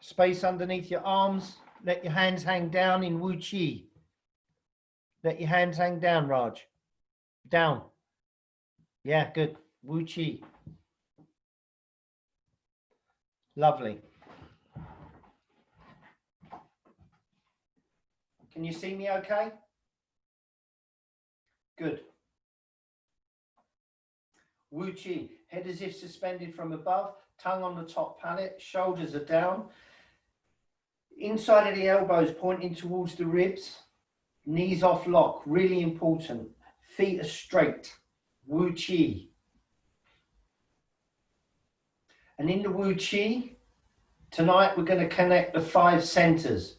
Space underneath your arms. Let your hands hang down in Wu Chi. Let your hands hang down, Raj. Down. Yeah, good. Wu Chi. Lovely. Can you see me okay? Good. Wu Chi. Head as if suspended from above. Tongue on the top palate. Shoulders are down. Inside of the elbows pointing towards the ribs. Knees off lock. Really important. Feet are straight. Wu Chi. And in the Wu Chi, tonight we're going to connect the 5 centers.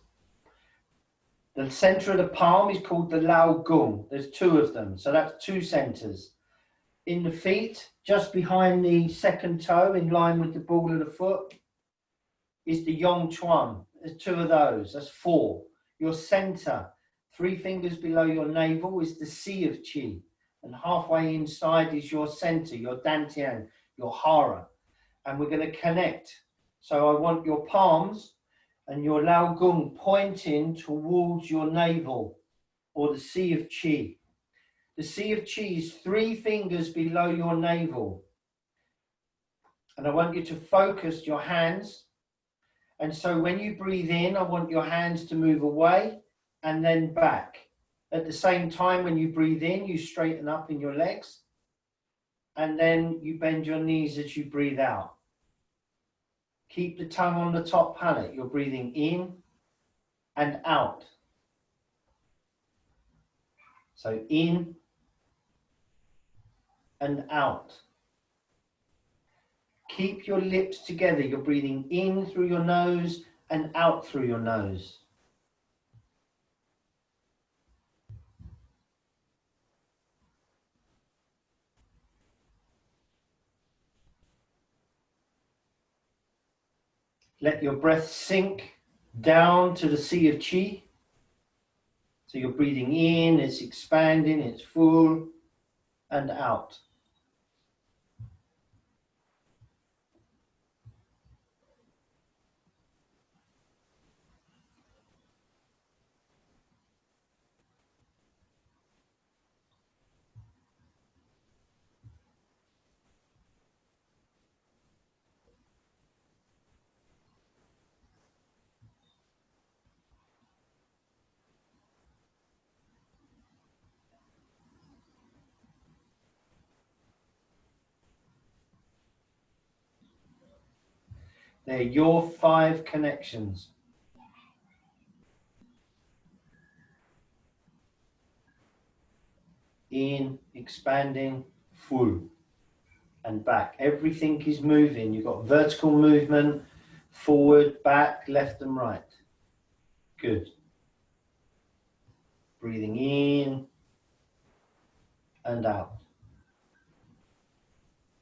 The center of the palm is called the Lao Gung. There's 2 of them, so that's 2 centers. In the feet, just behind the second toe, in line with the ball of the foot, is the Yong Chuan. There's 2 of those, that's 4. Your center, 3 fingers below your navel, is the Sea of Qi. And halfway inside is your center, your Dantian, your Hara. And we're going to connect. So I want your palms and your Lao Gung pointing towards your navel, or the Sea of Qi. The Sea of Qi is 3 fingers below your navel. And I want you to focus your hands. And so when you breathe in, I want your hands to move away and then back. At the same time, when you breathe in, you straighten up in your legs. And then you bend your knees as you breathe out. Keep the tongue on the top palate. You're breathing in and out. So in and out. Keep your lips together. You're breathing in through your nose and out through your nose. Let your breath sink down to the Sea of Qi. So you're breathing in, it's expanding, it's full, and out. They're your 5 connections. In, expanding, full, and back. Everything is moving. You've got vertical movement, forward, back, left and right. Good. Breathing in and out.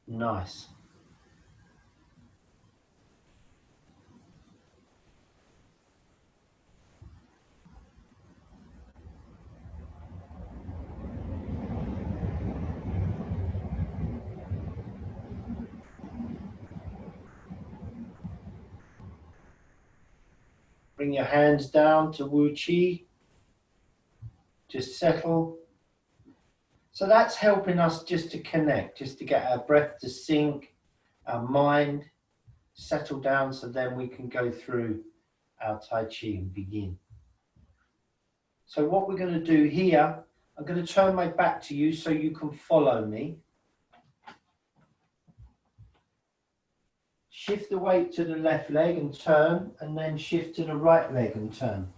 Nice. Bring your hands down to Wu Chi. Just settle. So that's helping us just to connect, just to get our breath to sink, our mind settle down, so then we can go through our Tai Chi and begin. So what we're going to do here, I'm going to turn my back to you so you can follow me. Shift the weight to the left leg and turn, and then shift to the right leg and turn.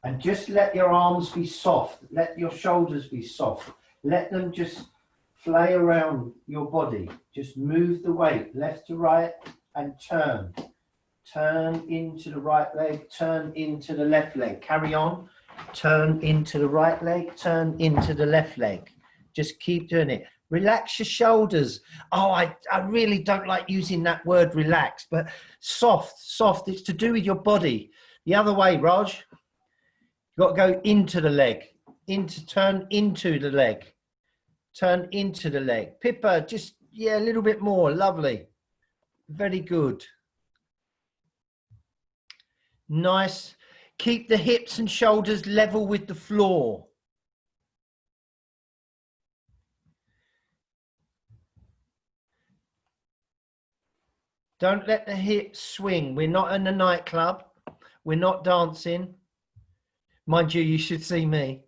And just let your arms be soft. Let your shoulders be soft. Let them just flay around your body. Just move the weight left to right and turn. Turn into the right leg, turn into the left leg. Carry on. Turn into the right leg, turn into the left leg. Just keep doing it. Relax your shoulders. Oh, I really don't like using that word relax, but soft, soft. It's to do with your body. The other way, Raj. You've got to go into the leg, turn into the leg, turn into the leg. Pippa, just, yeah, a little bit more. Lovely. Very good. Nice. Keep the hips and shoulders level with the floor. Don't let the hips swing. We're not in a nightclub. We're not dancing. Mind you, you should see me.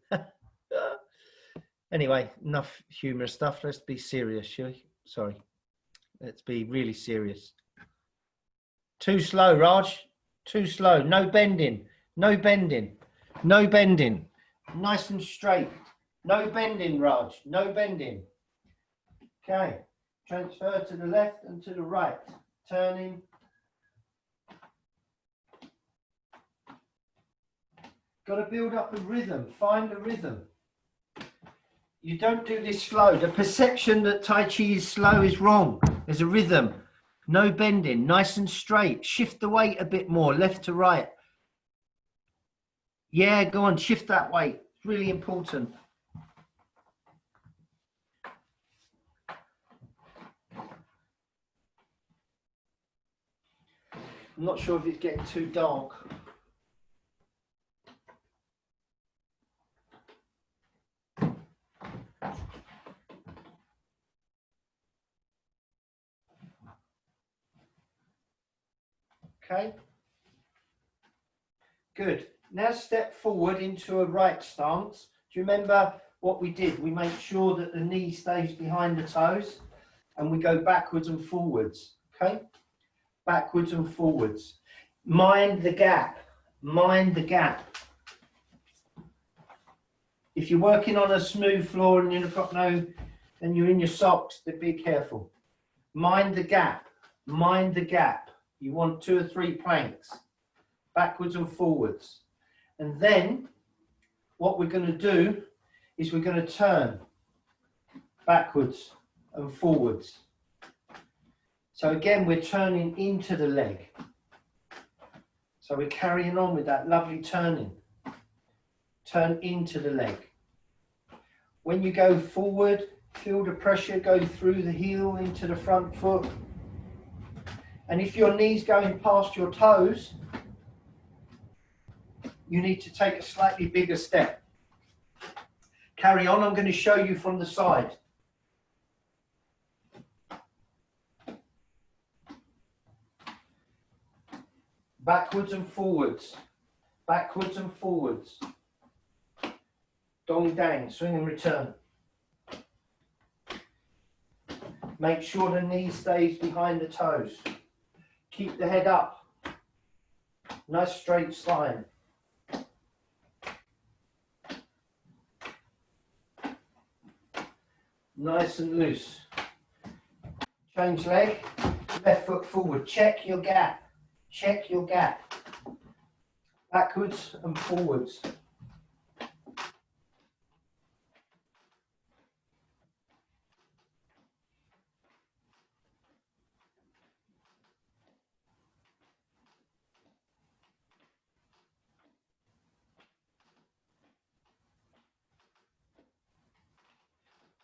Anyway, enough humorous stuff. Let's be serious, shall we? Sorry. Let's be really serious. Too slow, Raj. Too slow. No bending. No bending. No bending. Nice and straight. No bending, Raj. No bending. Okay. Transfer to the left and to the right. Turning. Got to build up a rhythm. Find a rhythm. You don't do this slow. The perception that Tai Chi is slow is wrong. There's a rhythm. No bending. Nice and straight. Shift the weight a bit more, left to right. Yeah, go on. Shift that weight. It's really important. I'm not sure if it's getting too dark. Okay. Good. Now step forward into a right stance. Do you remember what we did? We make sure that the knee stays behind the toes and we go backwards and forwards. Okay. Backwards and forwards. Mind the gap. Mind the gap. If you're working on a smooth floor and you've got and you're in your socks, then be careful. Mind the gap. Mind the gap. You want 2 or 3 planks. Backwards and forwards. And then what we're going to do is we're going to turn backwards and forwards. So again, we're turning into the leg. So we're carrying on with that lovely turning. Turn into the leg. When you go forward, feel the pressure go through the heel into the front foot. And if your knee's going past your toes, you need to take a slightly bigger step. Carry on. I'm going to show you from the side. Backwards and forwards. Backwards and forwards. Dong dang, swing and return. Make sure the knee stays behind the toes. Keep the head up. Nice straight spine. Nice and loose. Change leg. Left foot forward. Check your gap. Check your gap. Backwards and forwards.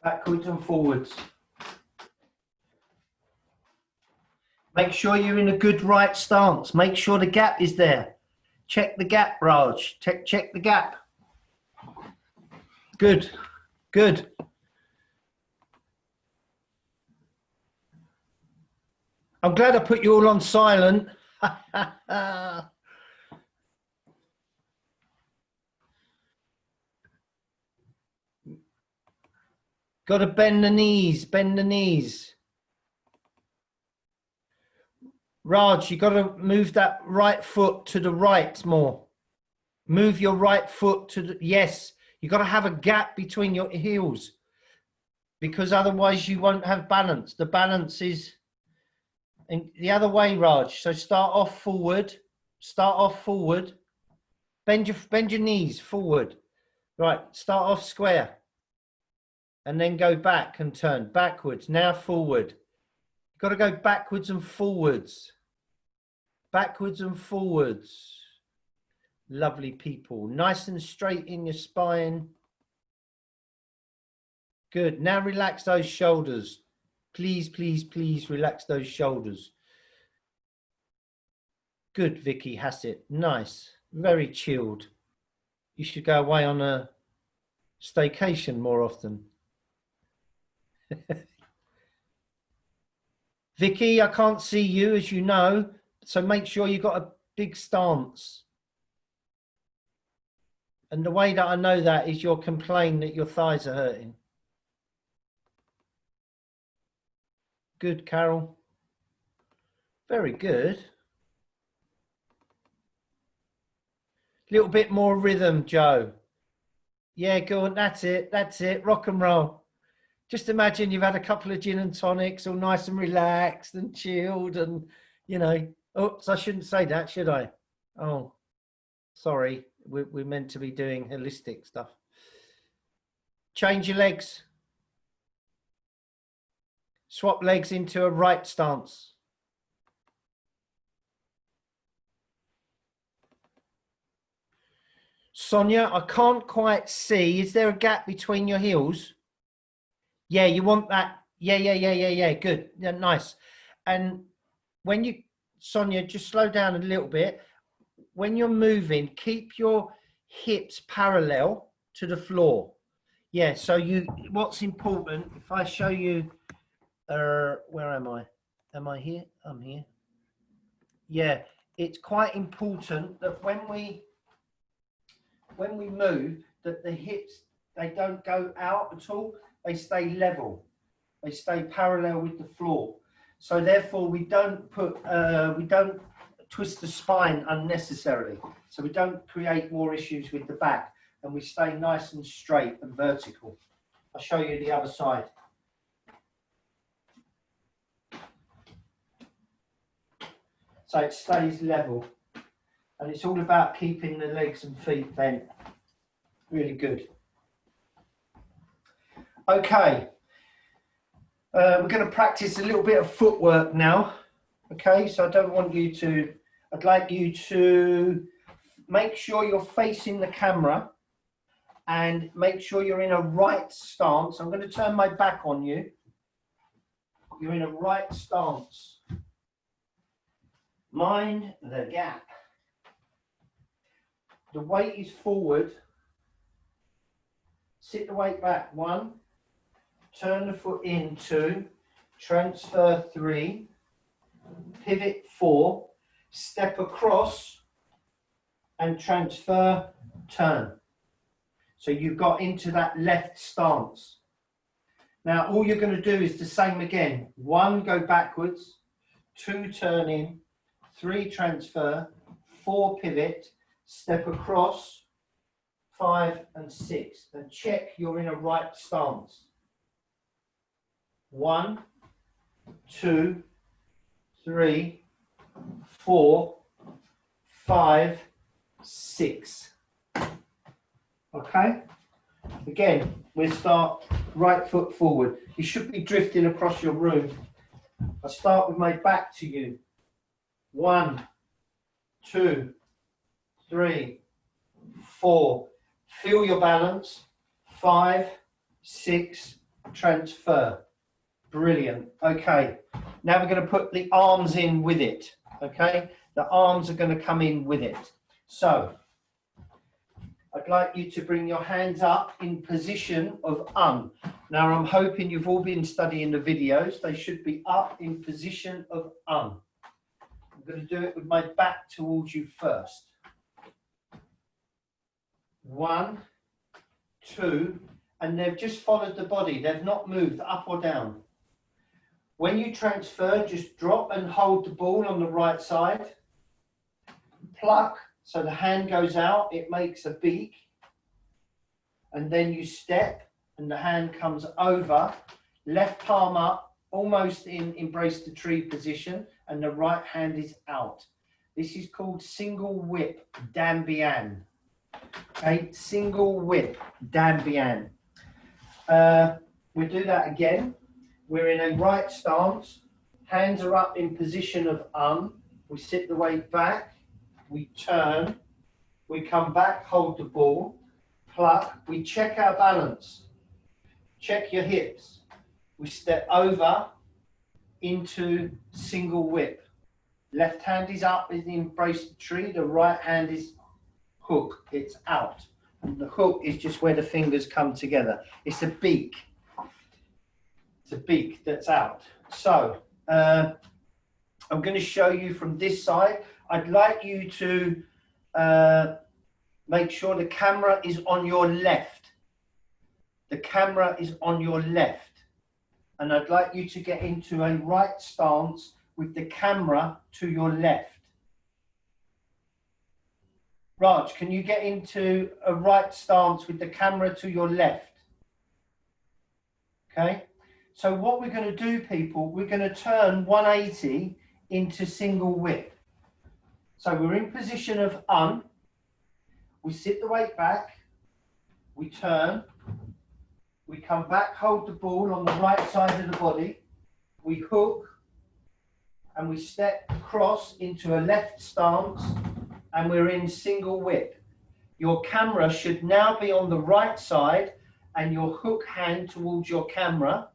Backwards and forwards. Make sure you're in a good right stance. Make sure the gap is there. Check the gap, Raj. Check the gap. Good. Good. I'm glad I put you all on silent. Got to bend the knees, bend the knees. Raj, you got to move that right foot to the right more. Move your right foot to the, yes, you got to have a gap between your heels because otherwise you won't have balance. The balance is in the other way, Raj. So start off forward, bend your knees forward. Right, start off square and then go back and turn backwards. Now forward. You've got to go backwards and forwards. Backwards and forwards. Lovely people. Nice and straight in your spine. Good. Now relax those shoulders. Please, please, please relax those shoulders. Good, Vicky Hassett. Nice. Very chilled. You should go away on a staycation more often. Vicky, I can't see you, as you know, so make sure you've got a big stance. And the way that I know that is you'll complain that your thighs are hurting. Good, Carol. Very good. Little bit more rhythm, Joe. Yeah, go on. That's it. That's it. Rock and roll. Just imagine you've had a couple of gin and tonics, all nice and relaxed and chilled, and you know. Oops, I shouldn't say that, should I? Oh, sorry. We're meant to be doing holistic stuff. Change your legs. Swap legs into a right stance. Sonia, I can't quite see. Is there a gap between your heels? Yeah, you want that. Yeah. Good. Yeah, nice. And when you, Sonia, just slow down a little bit. When you're moving, keep your hips parallel to the floor. Yeah, so what's important, if I show you, where am I? Am I here? I'm here. Yeah, it's quite important that when we move, that the hips, they don't go out at all. They stay level. They stay parallel with the floor. So therefore, we don't twist the spine unnecessarily. So we don't create more issues with the back, and we stay nice and straight and vertical. I'll show you the other side. So it stays level, and it's all about keeping the legs and feet bent. Really good. Okay, we're going to practice a little bit of footwork now. Okay, so I don't want you to, I'd like you to make sure you're facing the camera and make sure you're in a right stance. I'm going to turn my back on you. You're in a right stance. Mind the gap. The weight is forward. Sit the weight back, 1. Turn the foot in, 2. Transfer, 3. Pivot, 4. Step across and transfer, turn. So you've got into that left stance. Now all you're going to do is the same again. 1, go backwards. 2, turn in. 3, transfer. 4, pivot. Step across. 5 and 6. And check you're in a right stance. 1, 2, 3, 4, 5, 6. Okay? Again, we'll start right foot forward. You should be drifting across your room. I start with my back to you. 1, 2, 3, 4. Feel your balance. 5, 6, transfer. Brilliant. Okay. Now we're going to put the arms in with it. Okay. The arms are going to come in with it. So I'd like you to bring your hands up in position of Now I'm hoping you've all been studying the videos. They should be up in position of I'm going to do it with my back towards you first. 1, 2, and they've just followed the body. They've not moved up or down. When you transfer, just drop and hold the ball on the right side. Pluck, so the hand goes out, it makes a beak. And then you step and the hand comes over, left palm up, almost in embrace the tree position, and the right hand is out. This is called single whip, Dambian. Okay, single whip, Dambian. We'll do that again. We're in a right stance. Hands are up in position of We sit the weight back. We turn. We come back, hold the ball. Pluck. We check our balance. Check your hips. We step over into single whip. Left hand is up, is embrace the tree. The right hand is hook, it's out. And the hook is just where the fingers come together. It's a beak. It's a beak that's out. So I'm going to show you from this side. I'd like you to make sure the camera is on your left. The camera is on your left. And I'd like you to get into a right stance with the camera to your left. Raj, can you get into a right stance with the camera to your left? Okay. So what we're going to do, people, we're going to turn 180 into single whip. So we're in position of we sit the weight back, we turn, we come back, hold the ball on the right side of the body, we hook, and we step across into a left stance, and we're in single whip. Your camera should now be on the right side and your hook hand towards your camera.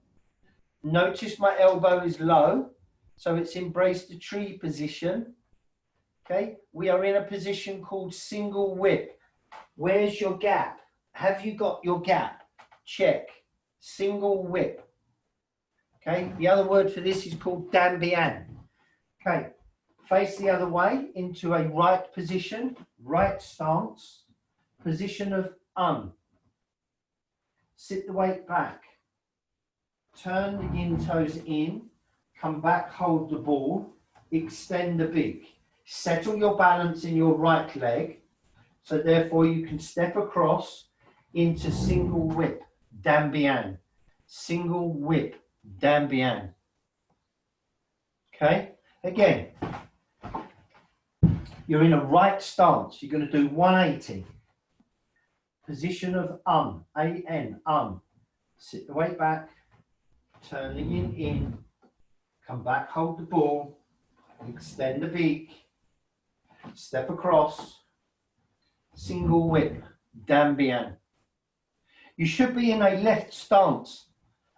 Notice my elbow is low, so it's embrace the tree position. Okay, we are in a position called single whip. Where's your gap? Have you got your gap? Check. Single whip. Okay, the other word for this is called dambian. Okay, face the other way into a right position, right stance, position of Sit the weight back. Turn the in toes in, come back, hold the ball, extend the beak. Settle your balance in your right leg, so therefore you can step across into single whip, dambian. Single whip, dambian. Okay, again, you're in a right stance. You're going to do 180. Position of A-N, Sit the weight back, turn the yin in, come back, hold the ball, extend the beak, step across, single whip, dambian. You should be in a left stance,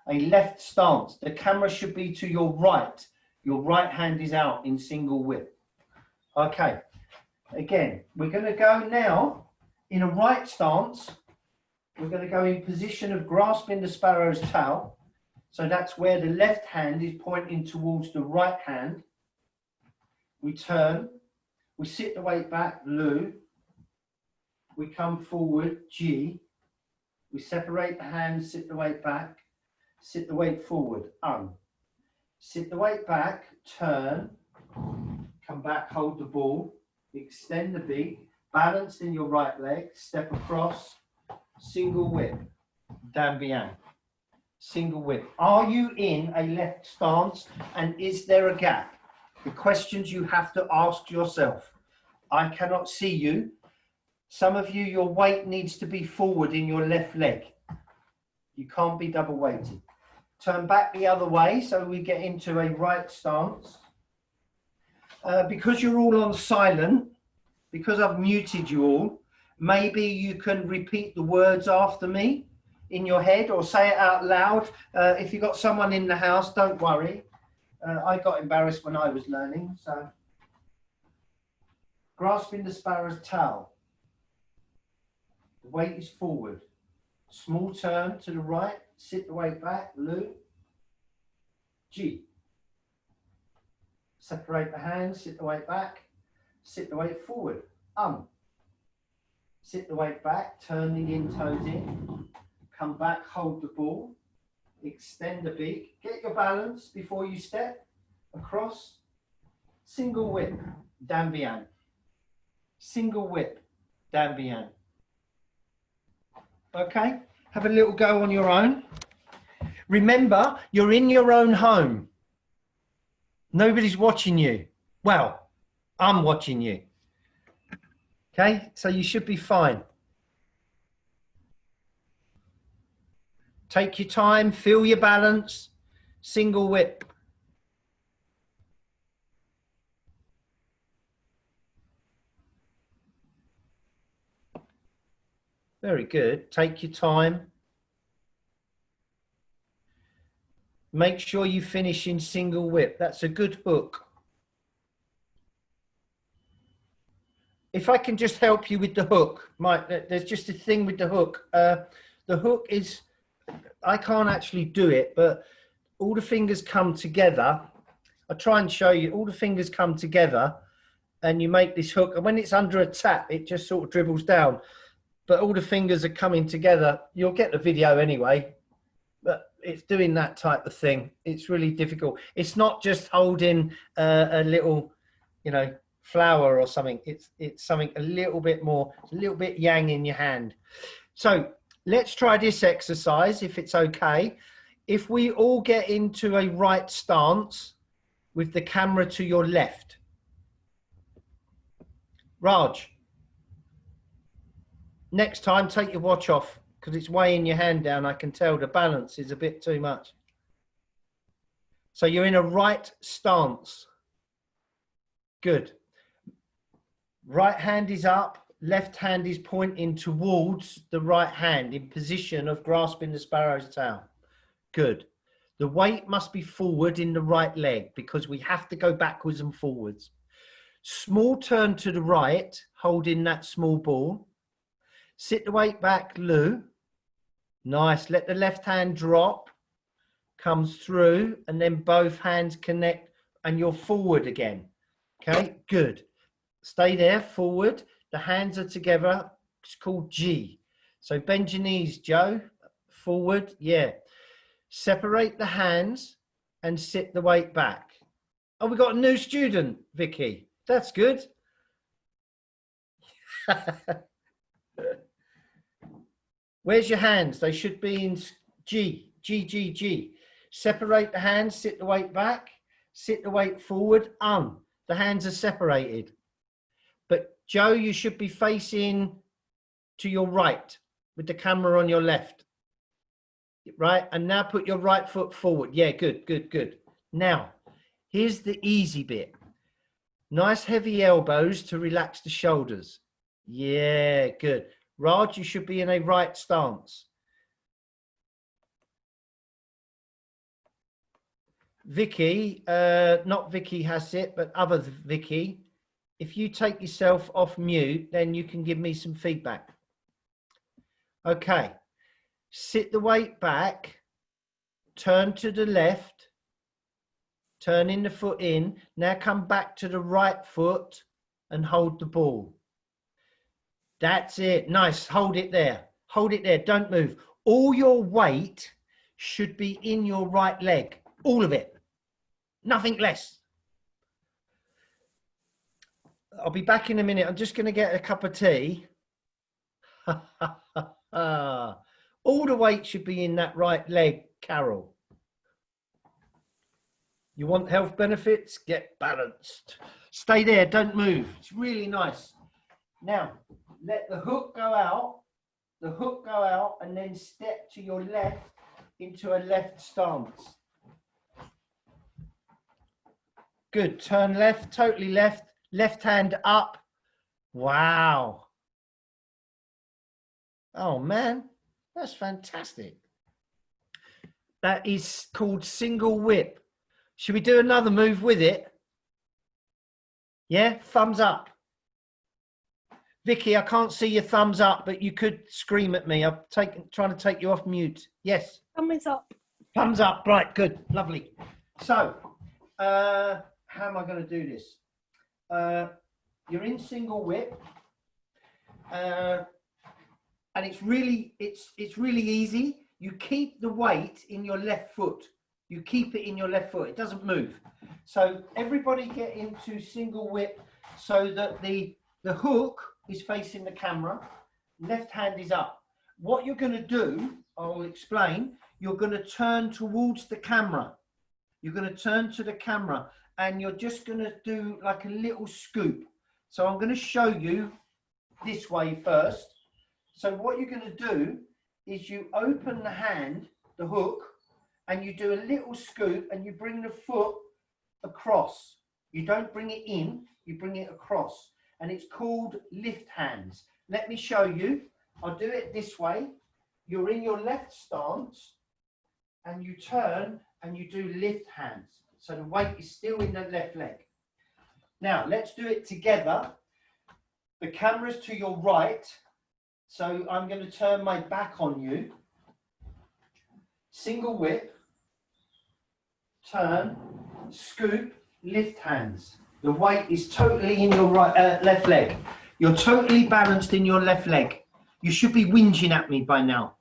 The camera should be to your right. Your right hand is out in single whip. Okay, again, we're going to go now in a right stance. We're going to go in position of grasping the sparrow's tail. So that's where the left hand is pointing towards the right hand. We turn, we sit the weight back, Lu. We come forward, G. We separate the hands, sit the weight back, sit the weight forward, Sit the weight back, turn, come back, hold the ball, extend the beak, balanced in your right leg, step across, single whip, dambian. Single whip. Are you in a left stance and is there a gap? The questions you have to ask yourself. I cannot see you. Some of you, your weight needs to be forward in your left leg. You can't be double weighted. Turn back the other way so we get into a right stance. Because you're all on silent, because I've muted you all, maybe you can repeat the words after me in your head or say it out loud. If you've got someone in the house, don't worry. I got embarrassed when I was learning. So, grasping the sparrow's tail. The weight is forward. Small turn to the right. Sit the weight back. Lu. G. Separate the hands. Sit the weight back. Sit the weight forward. Sit the weight back. Turn the in toes in. Come back. Hold the ball. Extend the beak. Get your balance before you step across. Single whip. Dambian. Single whip. Dambian. Okay, have a little go on your own. Remember, you're in your own home. Nobody's watching you. Well, I'm watching you. Okay, so you should be fine. Take your time, feel your balance, single whip. Very good. Take your time. Make sure you finish in single whip. That's a good hook. if I can just help you with the hook, Mike, there's just a thing with the hook. The hook is, I can't actually do it, but all the fingers come together. I'll try and show you. All the fingers come together and you make this hook. And when it's under a tap, it just sort of dribbles down. But all the fingers are coming together. You'll get the video anyway. But it's doing that type of thing. It's really difficult. It's not just holding a little, you know, flower or something. It's something a little bit more, a little bit yang in your hand. So let's try this exercise if it's okay. If we all get into a right stance with the camera to your left. Raj, next time take your watch off because it's weighing your hand down. I can tell the balance is a bit too much. So you're in a right stance. Good. Right hand is up, left hand is pointing towards the right hand in position of grasping the sparrow's tail. Good. The weight must be forward in the right leg because we have to go backwards and forwards. Small turn to the right, holding that small ball. Sit the weight back, Lou. Nice. Let the left hand drop, comes through, and then both hands connect and you're forward again. Okay, good. Stay there, forward. The hands are together. It's called G. So bend your knees, Joe. Forward, yeah. Separate the hands and sit the weight back. Oh, we got a new student, Vicky. That's good. Where's your hands? They should be in G, G, G, G. Separate the hands, sit the weight back, sit the weight forward, The hands are separated. But Joe, you should be facing to your right with the camera on your left. Right, and now put your right foot forward. Yeah, good, good, good. Now, here's the easy bit. Nice heavy elbows to relax the shoulders. Yeah, good. Raj, you should be in a right stance. Vicky, not Vicky has it, but other Vicky, if you take yourself off mute, then you can give me some feedback. Okay. Sit the weight back, turn to the left, turning the foot in. Now come back to the right foot and hold the ball. That's it. Nice. Hold it there. Hold it there. Don't move. All your weight should be in your right leg. All of it. Nothing less. I'll be back in a minute. I'm just going to get a cup of tea. All the weight should be in that right leg, Carol. You want health benefits? Get balanced. Stay there, don't move. It's really nice. Now, let the hook go out, and then step to your left into a left stance. Good, turn left, totally left, left hand up. Wow. Oh man. That's fantastic. That is called single whip. Should we do another move with it? Yeah, thumbs up. Vicky, I can't see your thumbs up, but you could scream at me. I'm trying to take you off mute. Yes. Thumbs up. Thumbs up. Right, good, lovely. So, how am I going to do this? You're in single whip. And it's really easy. You keep the weight in your left foot. You keep it in your left foot. It doesn't move. So everybody get into single whip so that the hook is facing the camera. Left hand is up. What you're going to do, I'll explain. You're going to turn towards the camera. You're going to turn to the camera and you're just going to do like a little scoop. So I'm going to show you this way first. So what you're going to do is you open the hand, the hook, and you do a little scoop and you bring the foot across. You don't bring it in, you bring it across. And it's called lift hands. Let me show you. I'll do it this way. You're in your left stance and you turn and you do lift hands. So the weight is still in the left leg. Now let's do it together. The camera's to your right, so I'm going to turn my back on you. Single whip, turn, scoop, lift hands. The weight is totally in your right, left leg. You're totally balanced in your left leg. You should be whinging at me by now.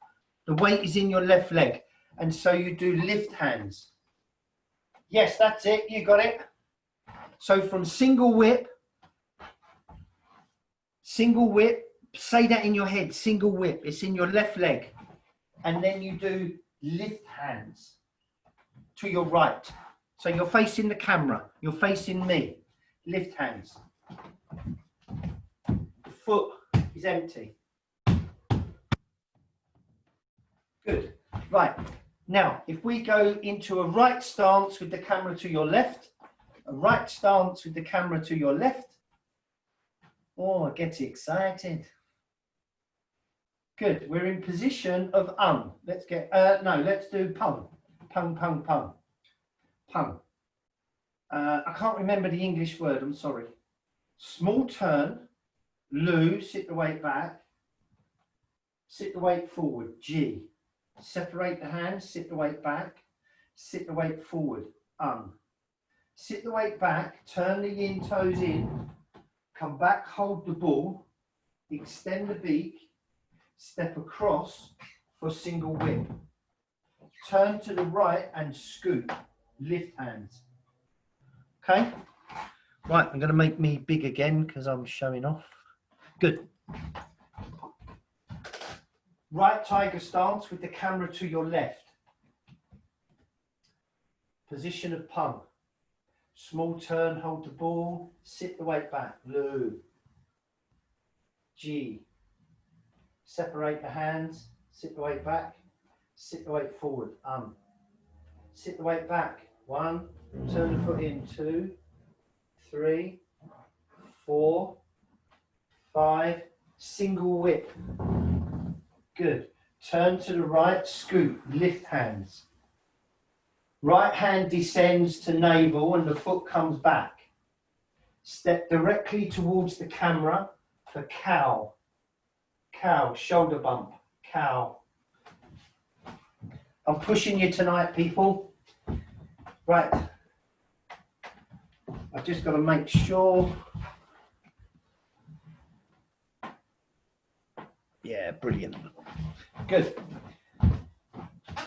The weight is in your left leg. And so you do lift hands. Yes, that's it. You got it. So from single whip, say that in your head, single whip. It's in your left leg. And then you do lift hands to your right. So you're facing the camera. You're facing me. Lift hands. The foot is empty. Good. Right. Now, if we go into a right stance with the camera to your left, a right stance with the camera to your left. Oh, I get excited. Good. We're in position of Let's get, no, let's do pung. Pung, pung, pung. Pung. I can't remember the English word, I'm sorry. Small turn, Lu, sit the weight back, sit the weight forward, G. Separate the hands, sit the weight back, sit the weight forward, Sit the weight back, turn the yin toes in, come back, hold the ball, extend the beak, step across for single whip. Turn to the right and scoop, lift hands. Okay? Right, I'm going to make me big again because I'm showing off. Good. Right tiger stance with the camera to your left. Position of pump. Small turn, hold the ball, sit the weight back. Lu. G. Separate the hands, sit the weight back, sit the weight forward. Sit the weight back. 1, turn the foot in. 2, 3, 4, 5, single whip. Good. Turn to the right, scoop, lift hands. Right hand descends to navel and the foot comes back. Step directly towards the camera for cow. Cow, shoulder bump, cow. I'm pushing you tonight, people. Right. I've just got to make sure. Yeah, brilliant. Good.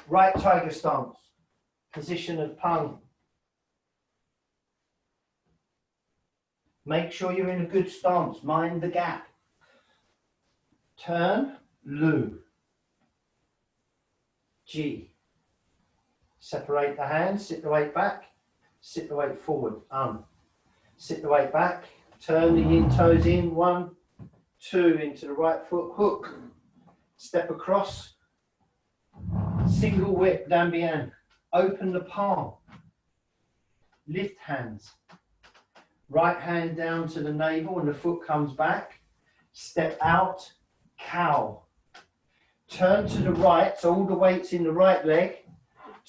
Right tiger stance. Position of pung. Make sure you're in a good stance. Mind the gap. Turn, Lu. G. Separate the hands, sit the weight back, sit the weight forward. Sit the weight back, turn the yin toes in. 1, 2, into the right foot, hook. Step across. Single whip, Dambian. Open the palm. Lift hands. Right hand down to the navel and the foot comes back. Step out, cow. Turn to the right, so all the weight's in the right leg.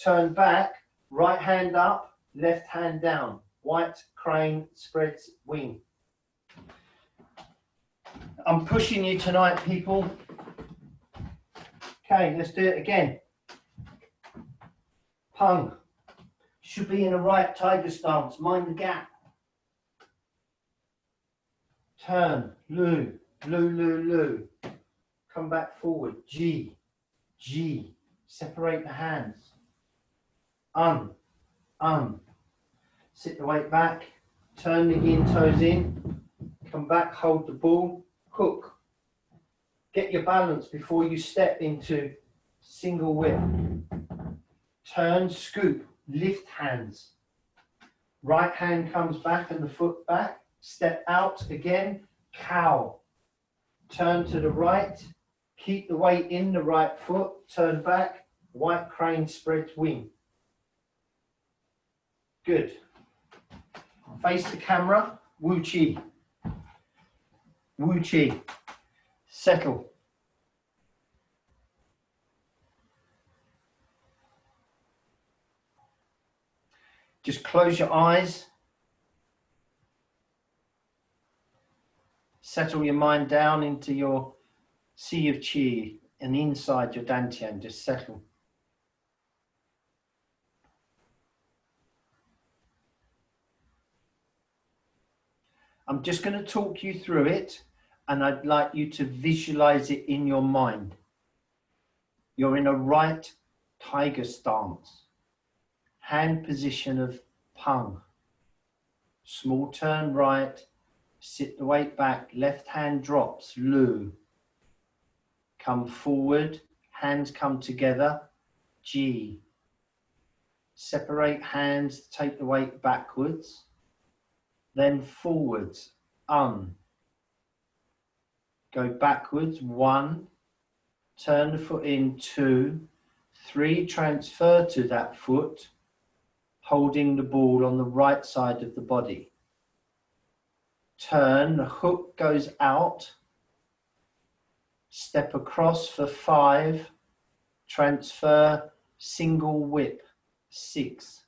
Turn back, right hand up, left hand down. White crane spreads wing. I'm pushing you tonight, people. Okay, let's do it again. Pung. Should be in a right tiger stance. Mind the gap. Turn. Lu. Lu, lu, lu. Come back forward. G. G. Separate the hands. Sit the weight back. Turn the yin toes in. Come back. Hold the ball. Hook. Get your balance before you step into single whip. Turn, scoop, lift hands. Right hand comes back and the foot back. Step out again, cow. Turn to the right. Keep the weight in the right foot. Turn back, white crane spreads wing. Good. Face the camera, Wu Chi. Wu Chi. Settle. Just close your eyes. Settle your mind down into your sea of qi and inside your dantian. Just settle. I'm just going to talk you through it, and I'd like you to visualize it in your mind. You're in a right tiger stance, hand position of pung. Small turn right, sit the weight back, left hand drops, lu. Come forward, hands come together, ji. Separate hands, take the weight backwards, then forwards, un. Go backwards, 1, turn the foot in, 2, 3, transfer to that foot, holding the ball on the right side of the body. Turn, the hook goes out, step across for 5, transfer, single whip, 6.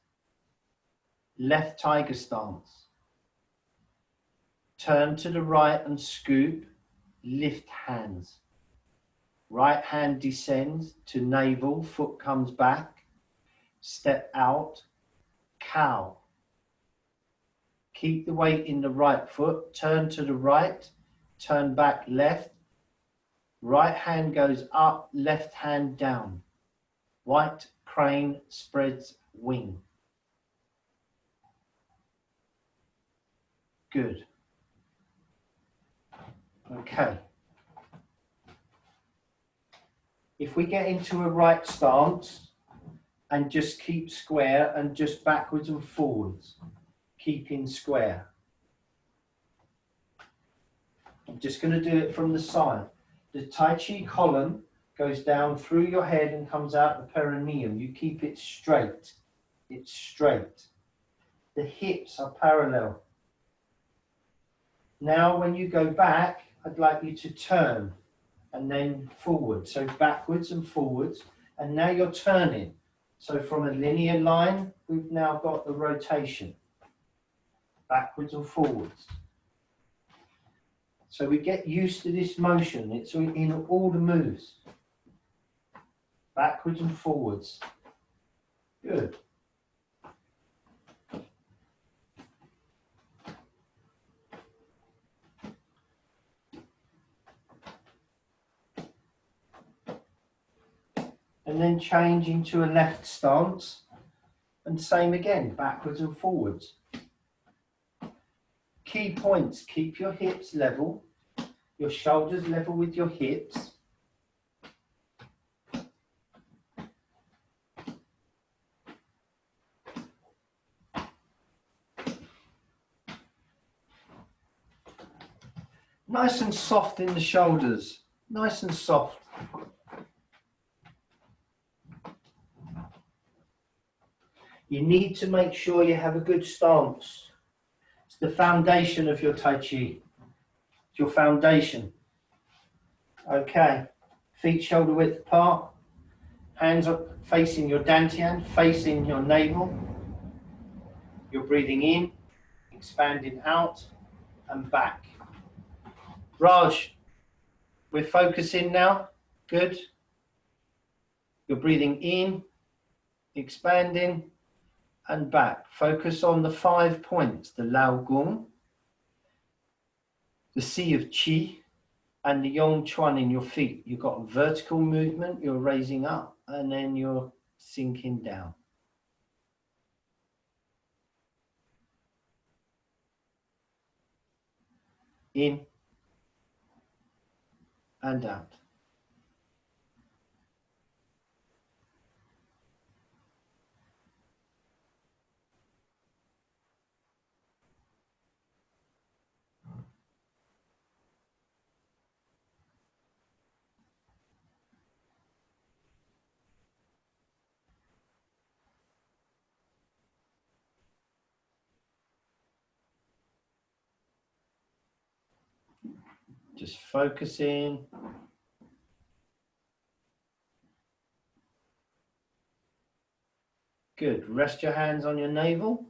Left tiger stance. Turn to the right and scoop, lift hands. Right hand descends to navel, foot comes back, step out, cow. Keep the weight in the right foot, turn to the right, turn back left, right hand goes up, left hand down. White crane spreads wing. Good. Okay. If we get into a right stance and just keep square and just backwards and forwards, keeping square. I'm just going to do it from the side. The Tai Chi column goes down through your head and comes out the perineum. You keep it straight. It's straight. The hips are parallel. Now when you go back, I'd like you to turn and then forward. So backwards and forwards. And now you're turning. So from a linear line, we've now got the rotation. Backwards and forwards. So we get used to this motion. It's in all the moves. Backwards and forwards. Good. And then change into a left stance. And same again, backwards and forwards. Key points, keep your hips level, your shoulders level with your hips. Nice and soft in the shoulders, nice and soft. You need to make sure you have a good stance. It's the foundation of your Tai Chi. It's your foundation. Okay, feet shoulder width apart, hands up facing your dantian, facing your navel. You're breathing in, expanding out and back. Raj, we're focusing now. Good. You're breathing in, expanding and back. Focus on the 5 points, the Lao Gong, the Sea of Qi, and the Yong Chuan in your feet. You've got a vertical movement, you're raising up, and then you're sinking down. In and out. Just focusing. Good. Rest your hands on your navel.